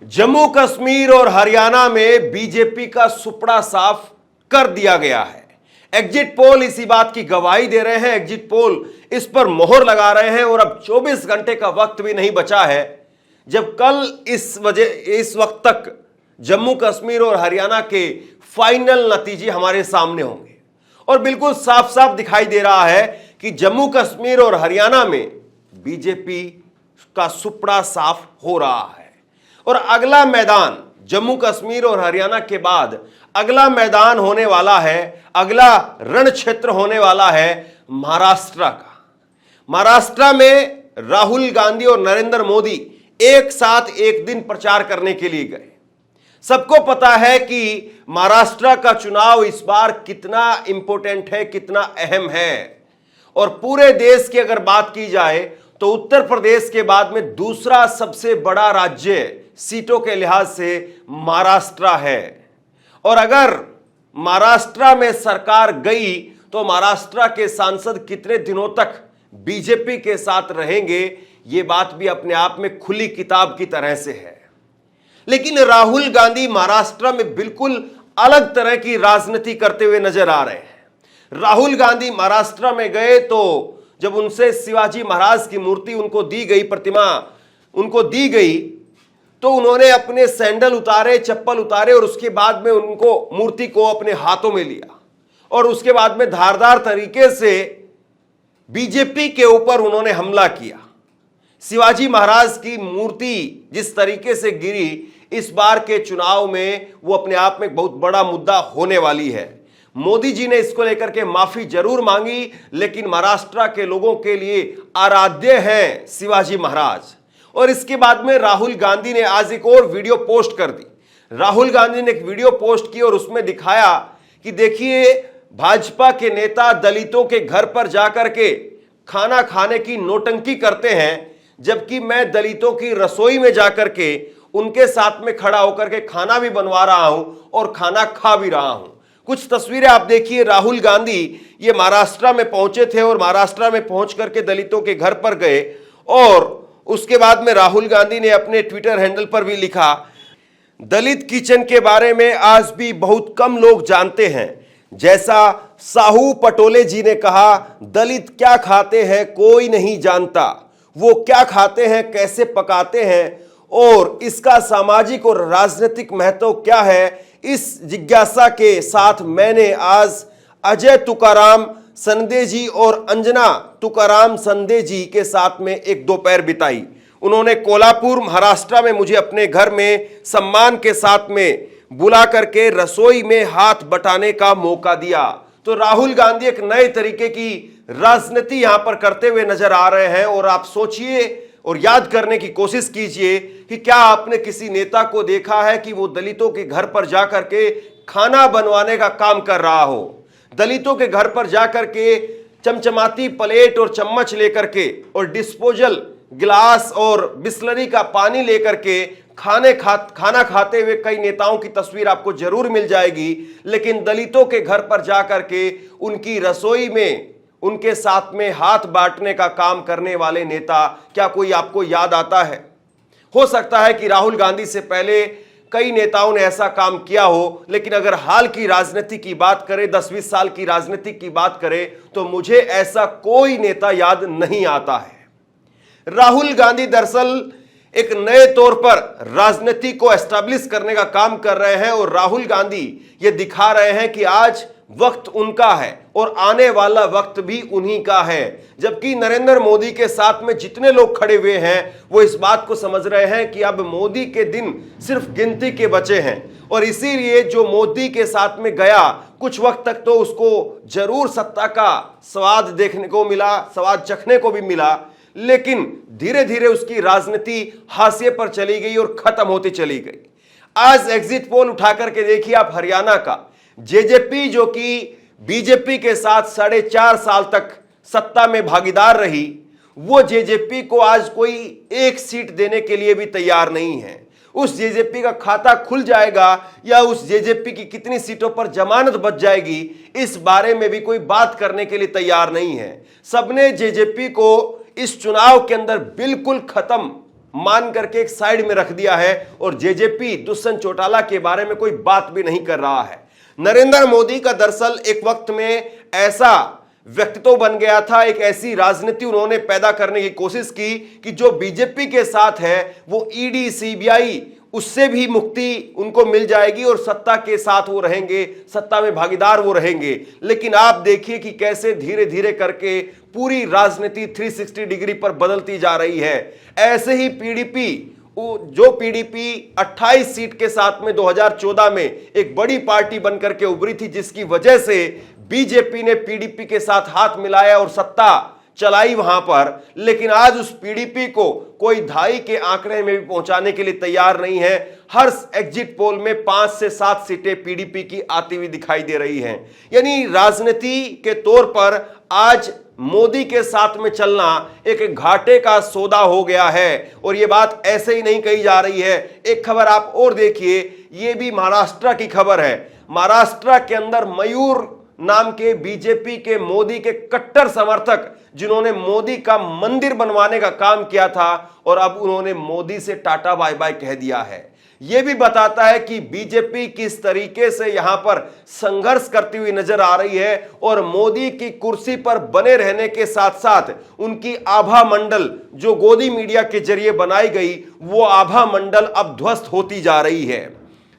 जम्मू कश्मीर और हरियाणा में बीजेपी का सुपड़ा साफ कर दिया गया है। एग्जिट पोल इसी बात की गवाही दे रहे हैं, एग्जिट पोल इस पर मोहर लगा रहे हैं और अब 24 घंटे का वक्त भी नहीं बचा है जब कल इस वक्त तक जम्मू कश्मीर और हरियाणा के फाइनल नतीजे हमारे सामने होंगे। और बिल्कुल साफ साफ दिखाई दे रहा है कि जम्मू कश्मीर और हरियाणा में बीजेपी का सुपड़ा साफ हो रहा है। और अगला मैदान जम्मू कश्मीर और हरियाणा के बाद अगला मैदान होने वाला है, अगला रण क्षेत्र होने वाला है महाराष्ट्र का। महाराष्ट्र में राहुल गांधी और नरेंद्र मोदी एक साथ एक दिन प्रचार करने के लिए गए। सबको पता है कि महाराष्ट्र का चुनाव इस बार कितना इंपॉर्टेंट है, कितना अहम है। और पूरे देश की अगर बात की जाए तो उत्तर प्रदेश के बाद में दूसरा सबसे बड़ा राज्य सीटों के लिहाज से महाराष्ट्र है। और अगर महाराष्ट्र में सरकार गई तो महाराष्ट्र के सांसद कितने दिनों तक बीजेपी के साथ रहेंगे, ये बात भी अपने आप में खुली किताब की तरह से है। लेकिन राहुल गांधी महाराष्ट्र में बिल्कुल अलग तरह की राजनीति करते हुए नजर आ रहे हैं। राहुल गांधी महाराष्ट्र में गए तो जब उनसे शिवाजी महाराज की मूर्ति उनको दी गई, प्रतिमा उनको दी गई, तो उन्होंने अपने सैंडल उतारे, चप्पल उतारे और उसके बाद में उनको मूर्ति को अपने हाथों में लिया और उसके बाद में धारदार तरीके से बीजेपी के ऊपर उन्होंने हमला किया। शिवाजी महाराज की मूर्ति जिस तरीके से गिरी, इस बार के चुनाव में वो अपने आप में बहुत बड़ा मुद्दा होने वाली है। मोदी जी ने इसको लेकर के माफी जरूर मांगी, लेकिन महाराष्ट्र के लोगों के लिए आराध्य हैं शिवाजी महाराज। और इसके बाद में राहुल गांधी ने आज एक और वीडियो पोस्ट कर दी। राहुल गांधी ने एक वीडियो पोस्ट की और उसमें दिखाया कि देखिए, भाजपा के नेता दलितों के घर पर जाकर के खाना खाने की नौटंकी करते हैं, जबकि मैं दलितों की रसोई में जाकर के उनके साथ में खड़ा होकर के खाना भी बनवा रहा हूं और खाना खा भी रहा हूं। कुछ तस्वीरें आप देखिए। राहुल गांधी ये महाराष्ट्र में पहुंचे थे और महाराष्ट्र में पहुंच करके दलितों के घर पर गए और उसके बाद में राहुल गांधी ने अपने ट्विटर हैंडल पर भी लिखा, दलित किचन के बारे में आज भी बहुत कम लोग जानते हैं। जैसा साहू पटोले जी ने कहा, दलित क्या खाते हैं कोई नहीं जानता, वो क्या खाते हैं, कैसे पकाते हैं और इसका सामाजिक और राजनीतिक महत्व क्या है, इस जिज्ञासा के साथ मैंने आज अजय तुकाराम संदे जी और अंजना तुकाराम संदे जी के साथ में एक दोपहर बिताई। उन्होंने कोल्हापुर महाराष्ट्र में मुझे अपने घर में सम्मान के साथ में बुला करके रसोई में हाथ बटाने का मौका दिया। तो राहुल गांधी एक नए तरीके की राजनीति यहां पर करते हुए नजर आ रहे हैं। और आप सोचिए और याद करने की कोशिश कीजिए कि क्या आपने किसी नेता को देखा है कि वो दलितों के घर पर जाकर के खाना बनवाने का काम कर रहा हो, दलितों के घर पर जाकर के चमचमाती प्लेट और चम्मच लेकर के और डिस्पोजल गिलास और बिस्लरी का पानी लेकर के खाना खाते हुए कई नेताओं की तस्वीर आपको जरूर मिल जाएगी। लेकिन दलितों के घर पर जाकर के उनकी रसोई में उनके साथ में हाथ बांटने का काम करने वाले नेता क्या कोई आपको याद आता है? हो सकता है कि राहुल गांधी से पहले कई नेताओं ने ऐसा काम किया हो, लेकिन अगर हाल की राजनीति की बात करें, 10-20 साल की राजनीति की बात करें, तो मुझे ऐसा कोई नेता याद नहीं आता है। राहुल गांधी दरअसल एक नए तौर पर राजनीति को एस्टैब्लिश करने का काम कर रहे हैं और राहुल गांधी ये दिखा रहे हैं कि आज वक्त उनका है और आने वाला वक्त भी उन्हीं का है। जबकि नरेंद्र मोदी के साथ में जितने लोग खड़े हुए हैं वो इस बात को समझ रहे हैं कि अब मोदी के दिन सिर्फ गिनती के बचे हैं और इसीलिए जो मोदी के साथ में गया कुछ वक्त तक तो उसको जरूर सत्ता का स्वाद देखने को मिला, स्वाद चखने को भी मिला, लेकिन धीरे धीरे उसकी राजनीति हाशिए पर चली गई और खत्म होती चली गई। आज एग्जिट पोल उठा करके देखिए आप हरियाणा का, जेजेपी जो कि बीजेपी के साथ 4.5 साल तक सत्ता में भागीदार रही, वो जेजेपी को आज कोई एक सीट देने के लिए भी तैयार नहीं है। उस जेजेपी का खाता खुल जाएगा या उस जेजेपी की कितनी सीटों पर जमानत बच जाएगी, इस बारे में भी कोई बात करने के लिए तैयार नहीं है। सबने जेजेपी को इस चुनाव के अंदर बिल्कुल खत्म मान करके एक साइड में रख दिया है और जेजेपी दुष्यंत चौटाला के बारे में कोई बात भी नहीं कर रहा है। नरेंद्र मोदी का दरअसल एक वक्त में ऐसा व्यक्तित्व बन गया था, एक ऐसी राजनीति उन्होंने पैदा करने की कोशिश की कि जो बीजेपी के साथ है वो ईडी सीबीआई उससे भी मुक्ति उनको मिल जाएगी और सत्ता के साथ वो रहेंगे, सत्ता में भागीदार वो रहेंगे। लेकिन आप देखिए कि कैसे धीरे धीरे करके पूरी राजनीति 360 डिग्री पर बदलती जा रही है। ऐसे ही पीडीपी, जो पीडीपी 28 सीट के साथ में 2014 में एक बड़ी पार्टी बनकर के उभरी थी, जिसकी वजह से बीजेपी ने पीडीपी के साथ हाथ मिलाया और सत्ता चलाई वहां पर। लेकिन आज उस पीडीपी को कोई 2.5 के आंकड़े में भी पहुंचाने के लिए तैयार नहीं है। हर एग्जिट पोल में 5 से 7 सीटें पीडीपी की आती हुई दिखाई दे रही हैं। यानी राजनीति के तौर पर आज मोदी के साथ में चलना एक घाटे का सौदा हो गया है। और यह बात ऐसे ही नहीं कही जा रही है। एक खबर आप और देखिए, यह भी महाराष्ट्र की खबर है। महाराष्ट्र के अंदर मयूर नाम के बीजेपी के मोदी के कट्टर समर्थक, जिन्होंने मोदी का मंदिर बनवाने का काम किया था और अब उन्होंने मोदी से टाटा बाय बाय कह दिया है। यह भी बताता है कि बीजेपी किस तरीके से यहां पर संघर्ष करती हुई नजर आ रही है और मोदी की कुर्सी पर बने रहने के साथ साथ उनकी आभा मंडल जो गोदी मीडिया के जरिए बनाई गई, वो आभा मंडल अब ध्वस्त होती जा रही है।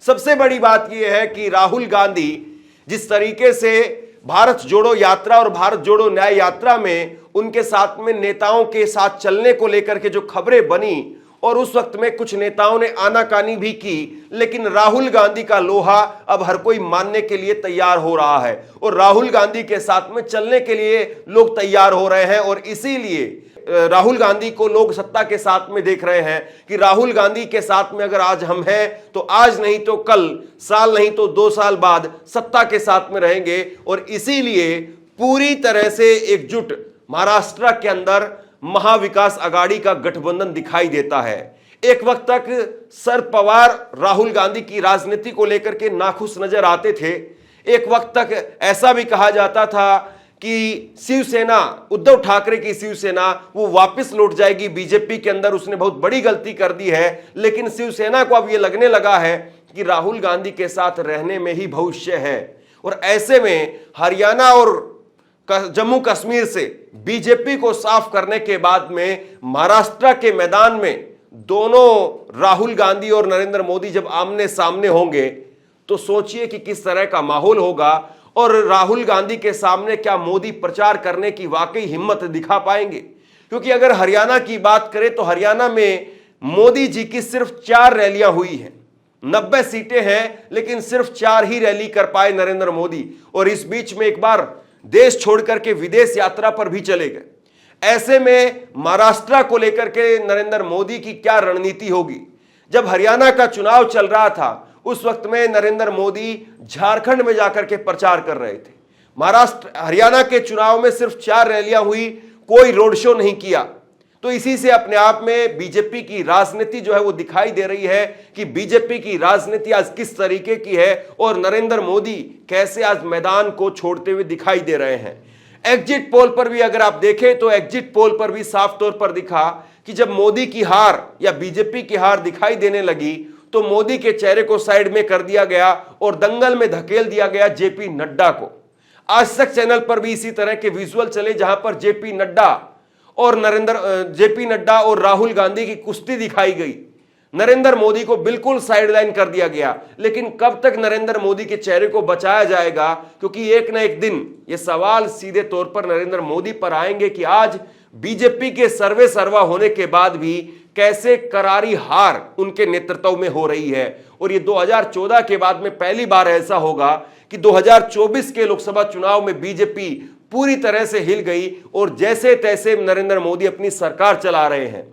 सबसे बड़ी बात यह है कि राहुल गांधी जिस तरीके से भारत जोड़ो यात्रा और भारत जोड़ो न्याय यात्रा में उनके साथ में नेताओं के साथ चलने को लेकर के जो खबरें बनी और उस वक्त में कुछ नेताओं ने आनाकानी भी की, लेकिन राहुल गांधी का लोहा अब हर कोई मानने के लिए तैयार हो रहा है और राहुल गांधी के साथ में चलने के लिए लोग तैयार हो रहे हैं। और इसीलिए राहुल गांधी को लोग सत्ता के साथ में देख रहे हैं कि राहुल गांधी के साथ में अगर आज हम हैं तो आज नहीं तो कल, साल नहीं तो 2 साल बाद सत्ता के साथ में रहेंगे। और इसीलिए पूरी तरह से एकजुट महाराष्ट्र के अंदर महाविकास आघाड़ी का गठबंधन दिखाई देता है। एक वक्त तक शरद पवार राहुल गांधी की राजनीति को लेकर के नाखुश नजर आते थे। एक वक्त तक ऐसा भी कहा जाता था कि शिवसेना, उद्धव ठाकरे की शिवसेना वो वापस लौट जाएगी बीजेपी के अंदर, उसने बहुत बड़ी गलती कर दी है। लेकिन शिवसेना को अब ये लगने लगा है कि राहुल गांधी के साथ रहने में ही भविष्य है। और ऐसे में हरियाणा और जम्मू कश्मीर से बीजेपी को साफ करने के बाद में महाराष्ट्र के मैदान में दोनों राहुल गांधी और नरेंद्र मोदी जब आमने सामने होंगे तो सोचिए कि किस तरह का माहौल होगा। और राहुल गांधी के सामने क्या मोदी प्रचार करने की वाकई हिम्मत दिखा पाएंगे? क्योंकि अगर हरियाणा की बात करें तो हरियाणा में मोदी जी की सिर्फ 4 रैलियां हुई हैं। 90 सीटें हैं लेकिन सिर्फ 4 ही रैली कर पाए नरेंद्र मोदी। और इस बीच में एक बार देश छोड़कर के विदेश यात्रा पर भी चले गए। ऐसे में महाराष्ट्र को लेकर के नरेंद्र मोदी की क्या रणनीति होगी? जब हरियाणा का चुनाव चल रहा था उस वक्त में नरेंद्र मोदी झारखंड में जाकर के प्रचार कर रहे थे। हरियाणा के चुनाव में सिर्फ 4 रैलियां हुई, कोई रोड शो नहीं किया। तो इसी से अपने आप में बीजेपी की राजनीति जो है वो दिखाई दे रही है कि बीजेपी की राजनीति आज किस तरीके की है और नरेंद्र मोदी कैसे आज मैदान को छोड़ते हुए दिखाई दे रहे हैं। एग्जिट पोल पर भी अगर आप देखें तो एग्जिट पोल पर भी साफ तौर पर दिखा कि जब मोदी की हार या बीजेपी की हार दिखाई देने लगी तो मोदी के चेहरे को साइड में कर दिया गया और दंगल में धकेल दिया गया जेपी नड्डा को। आज तक चैनल पर भी इसी तरह के विजुअल चले जहां पर जेपी नड्डा और राहुल गांधी की कुश्ती दिखाई गई। नरेंद्र मोदी को बिल्कुल साइडलाइन कर दिया गया। लेकिन कब तक नरेंद्र मोदी के चेहरे को बचाया जाएगा? क्योंकि एक ना एक दिन ये सवाल सीधे तौर पर नरेंद्र मोदी पर आएंगे कि आज बीजेपी के सर्वे सर्वा होने के बाद भी कैसे करारी हार उनके नेतृत्व में हो रही है। और ये 2014 के बाद में पहली बार ऐसा होगा कि 2024 के लोकसभा चुनाव में बीजेपी पूरी तरह से हिल गई और जैसे तैसे नरेंद्र मोदी अपनी सरकार चला रहे हैं।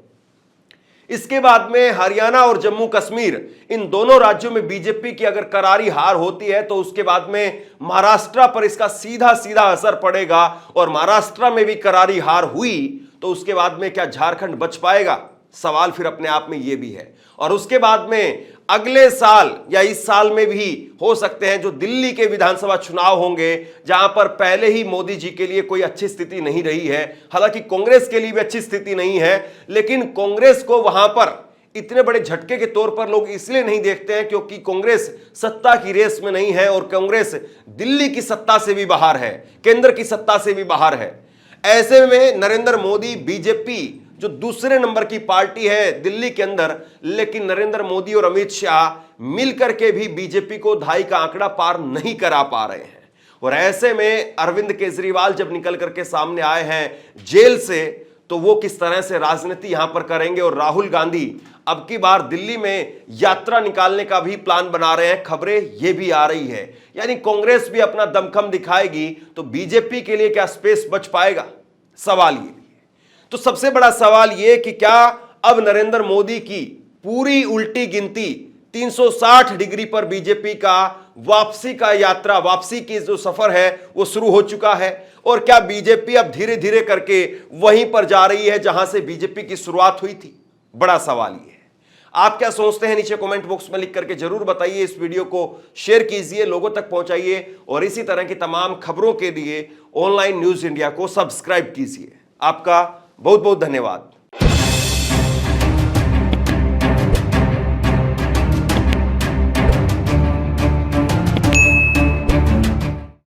इसके बाद में हरियाणा और जम्मू कश्मीर, इन दोनों राज्यों में बीजेपी की अगर करारी हार होती है तो उसके बाद में महाराष्ट्र पर इसका सीधा सीधा असर पड़ेगा। और महाराष्ट्र में भी करारी हार हुई तो उसके बाद में क्या झारखंड बच पाएगा? सवाल फिर अपने आप में यह भी है। और उसके बाद में अगले साल या इस साल में भी हो सकते हैं जो दिल्ली के विधानसभा चुनाव होंगे, जहां पर पहले ही मोदी जी के लिए कोई अच्छी स्थिति नहीं रही है, हालांकि कांग्रेस के लिए भी अच्छी स्थिति नहीं है, लेकिन कांग्रेस को वहां पर इतने बड़े झटके के तौर पर लोग इसलिए नहीं देखते हैं क्योंकि कांग्रेस सत्ता की रेस में नहीं है और कांग्रेस दिल्ली की सत्ता से भी बाहर है, केंद्र की सत्ता से भी बाहर है। ऐसे में नरेंद्र मोदी, बीजेपी जो दूसरे नंबर की पार्टी है दिल्ली के अंदर, लेकिन नरेंद्र मोदी और अमित शाह मिलकर के भी बीजेपी को 2.5 का आंकड़ा पार नहीं करा पा रहे हैं। और ऐसे में अरविंद केजरीवाल जब निकल करके सामने आए हैं जेल से, तो वो किस तरह से राजनीति यहां पर करेंगे। और राहुल गांधी अब की बार दिल्ली में यात्रा निकालने का भी प्लान बना रहे हैं, खबरें ये भी आ रही है। यानी कांग्रेस भी अपना दमखम दिखाएगी तो बीजेपी के लिए क्या स्पेस बच पाएगा, सवाल ये। तो सबसे बड़ा सवाल यह कि क्या अब नरेंद्र मोदी की पूरी उल्टी गिनती 360 डिग्री पर बीजेपी का वापसी का यात्रा, वापसी की जो सफर है वो शुरू हो चुका है, और क्या बीजेपी अब धीरे धीरे करके वहीं पर जा रही है जहां से बीजेपी की शुरुआत हुई थी? बड़ा सवाल ये है। आप क्या सोचते हैं नीचे कमेंट बॉक्स में लिख करके जरूर बताइए। इस वीडियो को शेयर कीजिए, लोगों तक पहुंचाइए, और इसी तरह की तमाम खबरों के लिए ऑनलाइन न्यूज इंडिया को सब्सक्राइब कीजिए। आपका बहुत बहुत धन्यवाद।